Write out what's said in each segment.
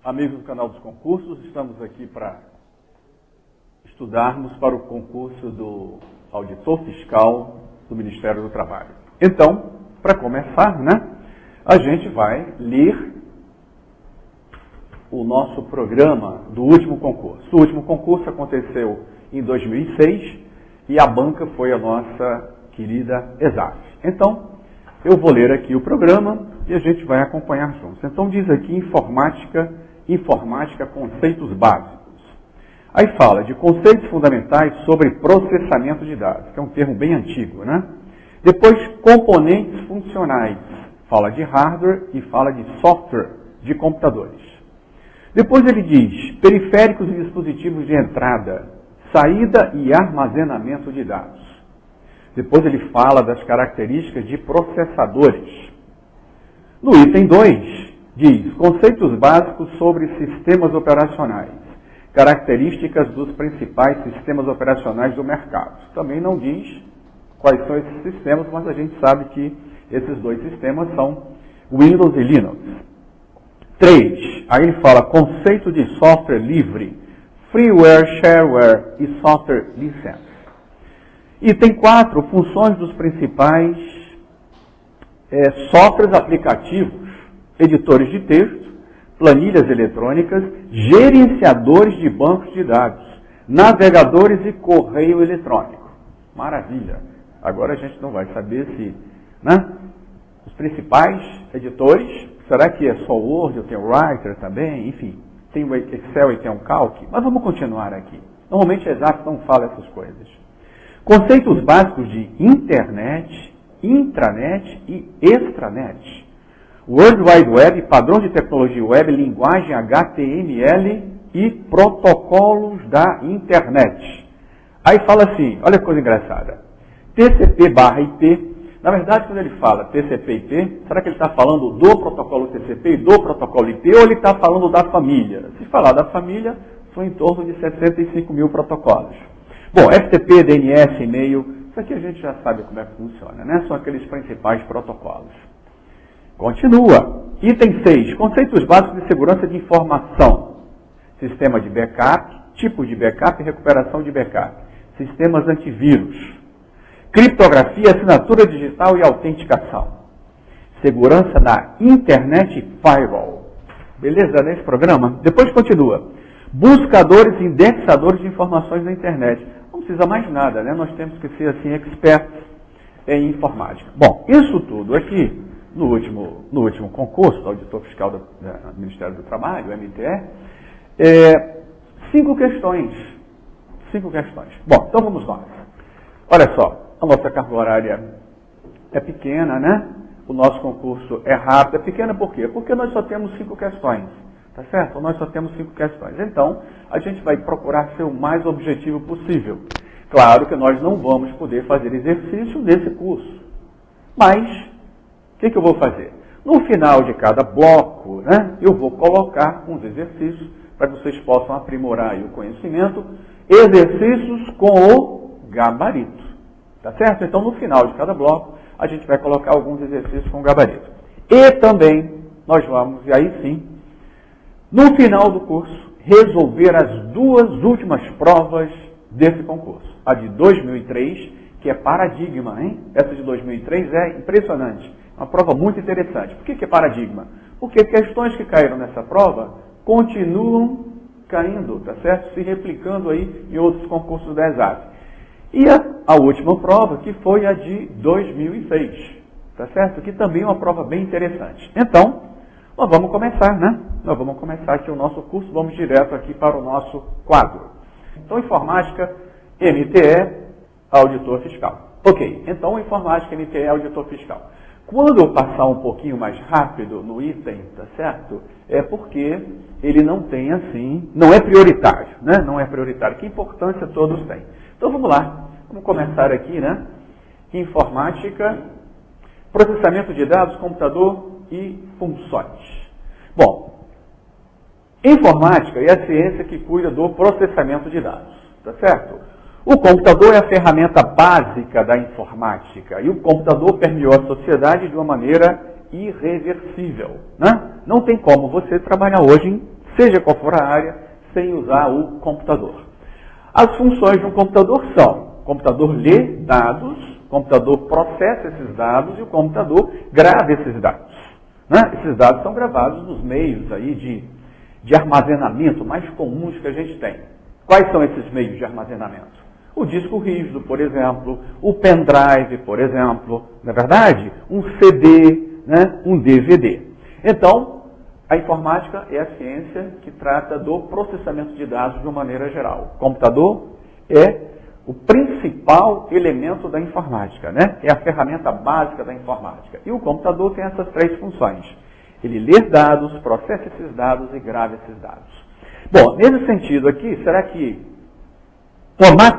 Amigos do canal dos concursos, estamos aqui para estudarmos para o concurso do auditor fiscal do Ministério do Trabalho. Então, para começar, a gente vai ler o nosso programa do último concurso. O último concurso aconteceu em 2006 e a banca foi a nossa querida ESAF. Então, eu vou ler aqui o programa e a gente vai acompanhar juntos. Então, diz aqui informática, conceitos básicos. Aí fala de conceitos fundamentais sobre processamento de dados, que é um termo bem antigo, Depois, componentes funcionais. Fala de hardware e fala de software de computadores. Depois ele diz periféricos e dispositivos de entrada, saída e armazenamento de dados. Depois ele fala das características de processadores. No item 2, diz conceitos básicos sobre sistemas operacionais, características dos principais sistemas operacionais do mercado. Também não diz quais são esses sistemas, mas a gente sabe que esses dois sistemas são Windows e Linux. 3, aí ele fala conceito de software livre, freeware, shareware e software license. Item 4, funções dos principais softwares aplicativos, editores de texto, planilhas eletrônicas, gerenciadores de bancos de dados, navegadores e correio eletrônico. Maravilha! Agora a gente não vai saber se os principais editores, será que é só o Word ou tem o Writer também? Enfim, tem o Excel e tem o Calc, mas vamos continuar aqui. Normalmente a ESAF não fala essas coisas. Conceitos básicos de internet, intranet e extranet. World Wide Web, padrão de tecnologia web, linguagem HTML e protocolos da internet. Aí fala assim, olha que coisa engraçada. TCP/IP, na verdade quando ele fala TCP/IP, será que ele está falando do protocolo TCP e do protocolo IP ou ele está falando da família? Se falar da família, são em torno de 65 mil protocolos. Bom, FTP, DNS, e-mail, isso aqui a gente já sabe como é que funciona, São aqueles principais protocolos. Continua. Item 6. Conceitos básicos de segurança de informação. Sistema de backup, tipos de backup e recuperação de backup. Sistemas antivírus. Criptografia, assinatura digital e autenticação. Segurança da internet firewall. Beleza, nesse programa? Depois continua. Buscadores e indexadores de informações na internet. Não precisa mais nada, Nós temos que ser, assim, expertos em informática. Bom, isso tudo aqui, no último concurso do Auditor Fiscal do Ministério do Trabalho, o MTE, 5 questões. 5 questões. Bom, então vamos lá. Olha só, a nossa carga horária é pequena, O nosso concurso é rápido. É pequena por quê? Porque nós só temos 5 questões. Tá certo? Nós só temos 5 questões. Então, a gente vai procurar ser o mais objetivo possível. Claro que nós não vamos poder fazer exercício nesse curso. Mas, o que eu vou fazer? No final de cada bloco, eu vou colocar uns exercícios para que vocês possam aprimorar aí o conhecimento. Exercícios com o gabarito. Tá certo? Então, no final de cada bloco, a gente vai colocar alguns exercícios com o gabarito. E também, nós vamos, e aí sim, no final do curso, resolver as 2 últimas provas desse concurso. A de 2003, que é paradigma, Essa de 2003 é impressionante. Uma prova muito interessante. Por que é paradigma? Porque questões que caíram nessa prova continuam caindo, tá certo? Se replicando aí em outros concursos da ESAF. E a última prova, que foi a de 2006, tá certo? Que também é uma prova bem interessante. Então, nós vamos começar, Nós vamos começar aqui o nosso curso, vamos direto aqui para o nosso quadro. Então, informática, MTE, auditor fiscal. Ok, então informática, MTE, auditor fiscal. Quando eu passar um pouquinho mais rápido no item, tá certo? É porque ele não tem assim, não é prioritário, Não é prioritário. Que importância todos têm. Então vamos lá, vamos começar aqui, Informática, processamento de dados, computador e funções. Bom, informática é a ciência que cuida do processamento de dados, tá certo? O computador é a ferramenta básica da informática e o computador permeou a sociedade de uma maneira irreversível, né? Não tem como você trabalhar hoje, seja qual for a área, sem usar o computador. As funções de um computador são: o computador lê dados, o computador processa esses dados e o computador grava esses dados, né? Esses dados são gravados nos meios aí de armazenamento mais comuns que a gente tem. Quais são esses meios de armazenamento? O disco rígido, por exemplo, o pendrive, por exemplo, não é verdade? Um CD, né? Um DVD. Então, a informática é a ciência que trata do processamento de dados de uma maneira geral. O computador é o principal elemento da informática, né? É a ferramenta básica da informática. E o computador tem essas três funções. Ele lê dados, processa esses dados e grava esses dados. Bom, nesse sentido aqui, será que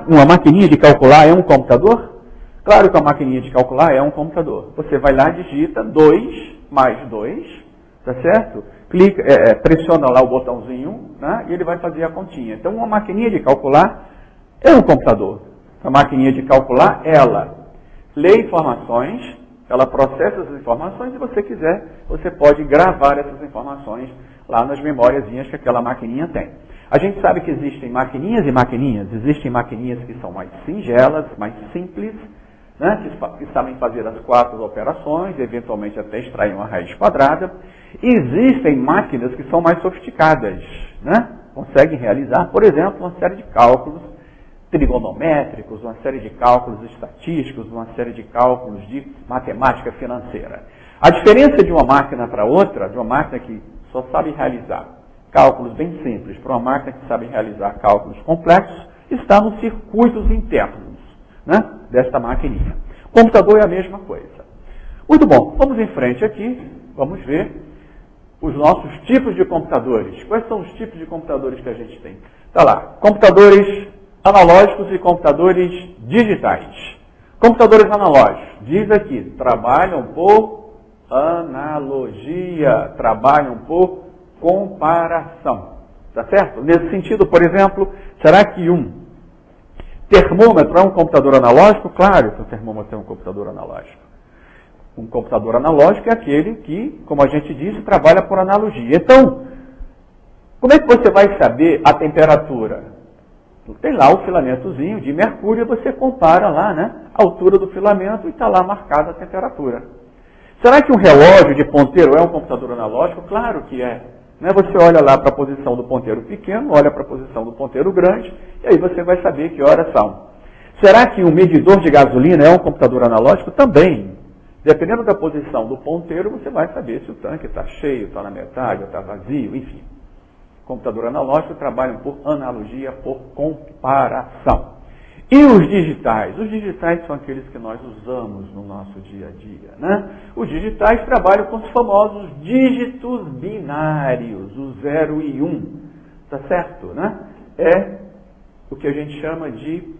uma maquininha de calcular é um computador? Claro que a maquininha de calcular é um computador. Você vai lá, digita 2 mais 2, tá certo? Clica, pressiona lá o botãozinho, né? E ele vai fazer a continha. Então, uma maquininha de calcular é um computador. A maquininha de calcular, ela lê informações, ela processa essas informações e, se você quiser, você pode gravar essas informações lá nas memóriazinhas que aquela maquininha tem. A gente sabe que existem maquininhas e maquininhas. Existem maquininhas que são mais singelas, mais simples, né, que sabem fazer as 4 operações, eventualmente até extrair uma raiz quadrada. E existem máquinas que são mais sofisticadas, né, conseguem realizar, por exemplo, uma série de cálculos trigonométricos, uma série de cálculos estatísticos, uma série de cálculos de matemática financeira. A diferença de uma máquina para outra, de uma máquina que só sabe realizar cálculos bem simples para uma máquina que sabe realizar cálculos complexos, está nos circuitos internos, né, desta maquininha. O computador é a mesma coisa. Muito bom, vamos em frente aqui, vamos ver os nossos tipos de computadores. Quais são os tipos de computadores que a gente tem? Está lá, computadores analógicos e computadores digitais. Computadores analógicos, diz aqui, trabalham por analogia, trabalham por comparação. Tá certo? Nesse sentido, por exemplo, será que um termômetro é um computador analógico? Claro que o termômetro é um computador analógico. Um computador analógico é aquele que, como a gente disse, trabalha por analogia. Então, como é que você vai saber a temperatura? Tem lá o filamentozinho de mercúrio, você compara lá, né, a altura do filamento e está lá marcada a temperatura. Será que um relógio de ponteiro é um computador analógico? Claro que é. Né? Você olha lá para a posição do ponteiro pequeno, olha para a posição do ponteiro grande, e aí você vai saber que horas são. Será que um medidor de gasolina é um computador analógico? Também. Dependendo da posição do ponteiro, você vai saber se o tanque está cheio, está na metade, ou está vazio, enfim. Computador analógico trabalham por analogia, por comparação. E os digitais? Os digitais são aqueles que nós usamos no nosso dia a dia, né? Os digitais trabalham com os famosos dígitos binários, o 0 e 1, tá certo, né? É o que a gente chama de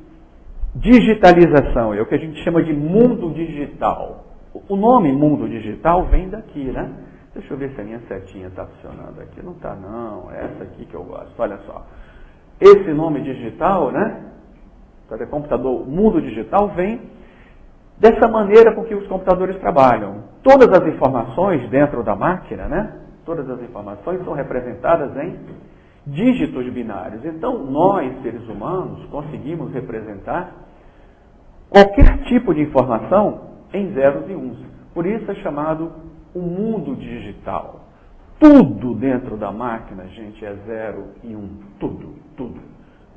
digitalização, é o que a gente chama de mundo digital. O nome mundo digital vem daqui, né? Deixa eu ver se a minha setinha está funcionando aqui. Não está, não. É essa aqui que eu gosto. Olha só. Esse nome digital, né? Para computador, mundo digital, vem dessa maneira com que os computadores trabalham. Todas as informações dentro da máquina, né? Todas as informações são representadas em dígitos binários. Então, nós, seres humanos, conseguimos representar qualquer tipo de informação em zeros e uns. Por isso é chamado o mundo digital. Tudo dentro da máquina, gente, é 0 e 1. Tudo, tudo.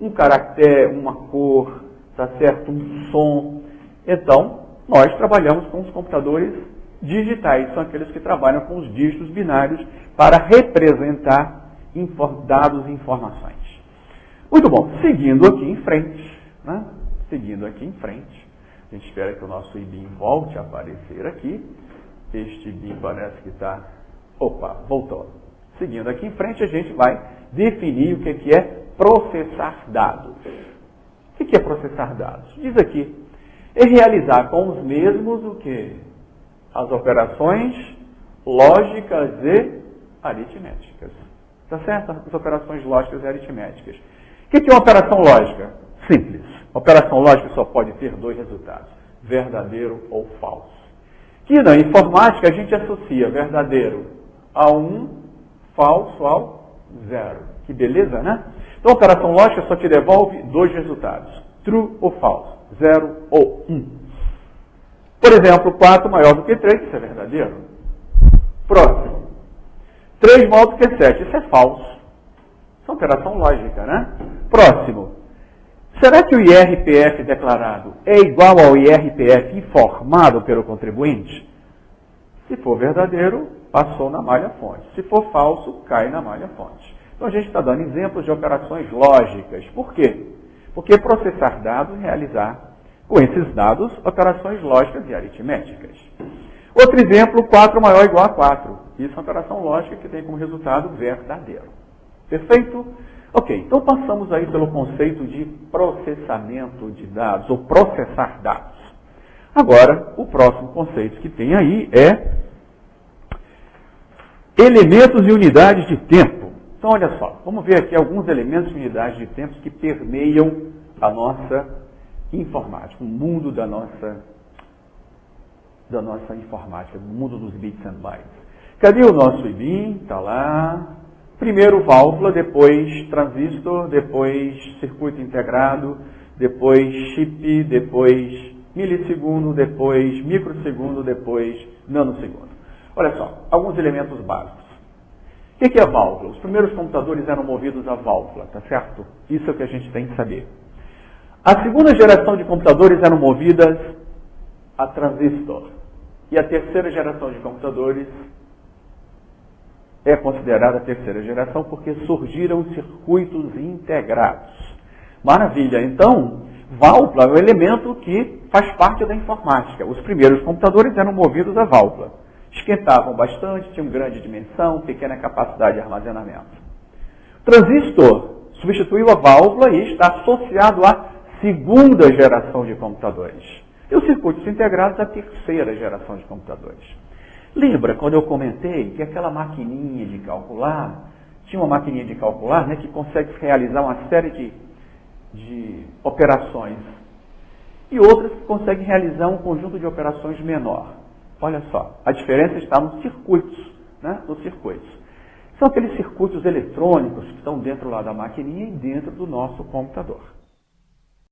Um caractere, uma cor, tá certo? Um som. Então, nós trabalhamos com os computadores digitais. São aqueles que trabalham com os dígitos binários para representar dados e informações. Muito bom. Seguindo aqui em frente, né? Seguindo aqui em frente. A gente espera que o nosso IBIM volte a aparecer aqui. Este IBIM parece que está... Opa, voltou. Seguindo aqui em frente, a gente vai definir o que é processar dados. O que é processar dados? Diz aqui, é realizar com os mesmos o quê? As operações lógicas e aritméticas. Tá certo? As operações lógicas e aritméticas. O que é uma operação lógica? Simples. A operação lógica só pode ter dois resultados, verdadeiro ou falso. Que na informática a gente associa verdadeiro a 1, falso ao 0. Que beleza, né? Então a operação lógica só te devolve dois resultados, true ou falso, 0 ou 1. Por exemplo, 4 maior do que 3, isso é verdadeiro. Próximo. 3 maior do que 7, isso é falso. Isso é operação lógica, né? Próximo. Será que o IRPF declarado é igual ao IRPF informado pelo contribuinte? Se for verdadeiro, passou na malha-fonte. Se for falso, cai na malha-fonte. Então a gente está dando exemplos de operações lógicas. Por quê? Porque processar dados e realizar, com esses dados, operações lógicas e aritméticas. Outro exemplo, 4 maior ou igual a 4. Isso é uma operação lógica que tem como resultado verdadeiro. Perfeito? Ok, então passamos aí pelo conceito de processamento de dados, ou processar dados. Agora, o próximo conceito que tem aí é elementos e unidades de tempo. Então, olha só, vamos ver aqui alguns elementos e unidades de tempo que permeiam a nossa informática, o mundo da nossa informática, o mundo dos bits and bytes. Cadê o nosso IBIM? Está lá. Primeiro válvula, depois transistor, depois circuito integrado, depois chip, depois milissegundo, depois microsegundo, depois nanosegundo. Olha só, alguns elementos básicos. O que é válvula? Os primeiros computadores eram movidos a válvula, tá certo? Isso é o que a gente tem que saber. A segunda geração de computadores eram movidas a transistor. E a terceira geração de computadores é considerada a terceira geração porque surgiram circuitos integrados. Maravilha! Então, válvula é um elemento que faz parte da informática. Os primeiros computadores eram movidos a válvula. Esquentavam bastante, tinham grande dimensão, pequena capacidade de armazenamento. O transistor substituiu a válvula e está associado à segunda geração de computadores. E os circuitos integrados à terceira geração de computadores. Lembra quando eu comentei que aquela maquininha de calcular, tinha uma maquininha de calcular, né, que consegue realizar uma série de operações e outras que conseguem realizar um conjunto de operações menor. Olha só, a diferença está nos circuitos, né, nos circuitos. São aqueles circuitos eletrônicos que estão dentro lá da maquininha e dentro do nosso computador.